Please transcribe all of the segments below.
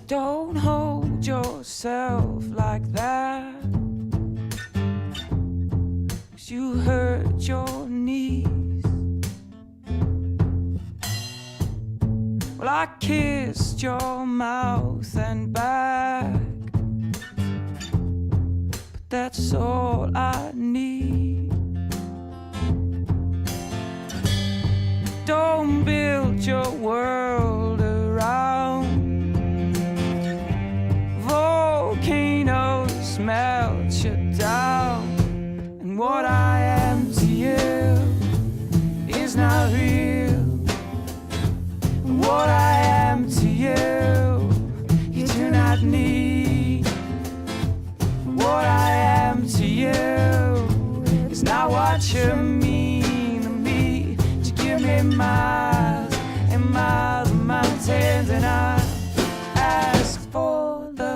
Don't hold yourself like that, 'cause you hurt your knees. Well, I kissed your mouth and back, but that's all I need. Don't build your world around volcanoes, melt you down, and what I am to you is not real. And what I am to you, you do not need. What I am to you is not what you mean to me. To give me miles and miles of mountains, and I ask for the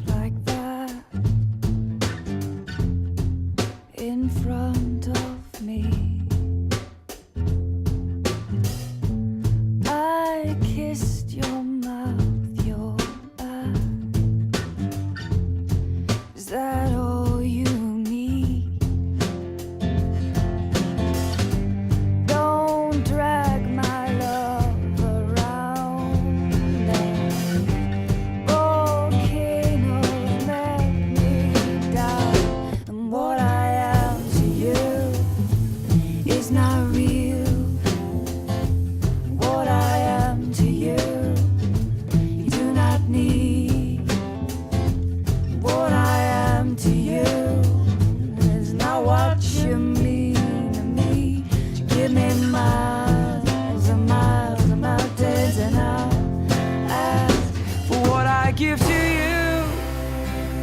like that in front of me. I kissed your mouth, your back. Is that all you need? Don't drag my love around and not real. What I am to you, you do not need. What I am to you is not what you mean to me. You give me miles and miles of mountains, and I'll ask for what I give to you.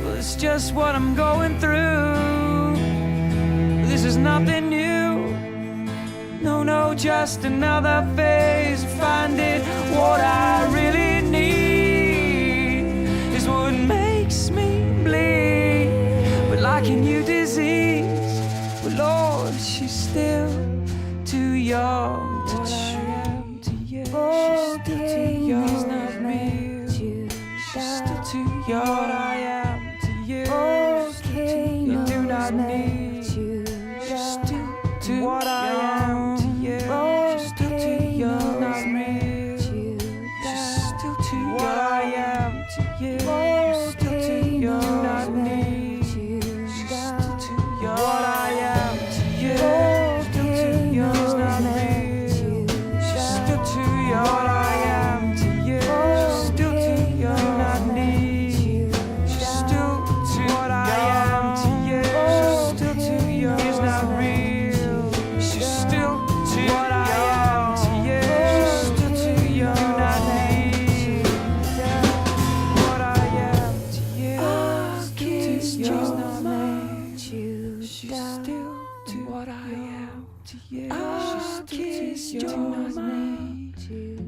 Well, it's just what I'm going through. This is nothing new. No, just another phase of finding what I really need is what makes me bleed. But like a new disease, well, Lord, she's still too young to treat. She's still too young. It's not real. She's still too young. What I am to you, you do not need. She's still too what I am.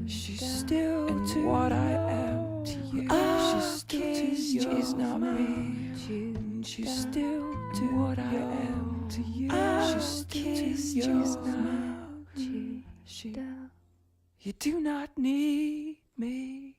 She's still to what I am to you. She's still she's not me. She's still to what I am to you. She's still she's not. You do not need me.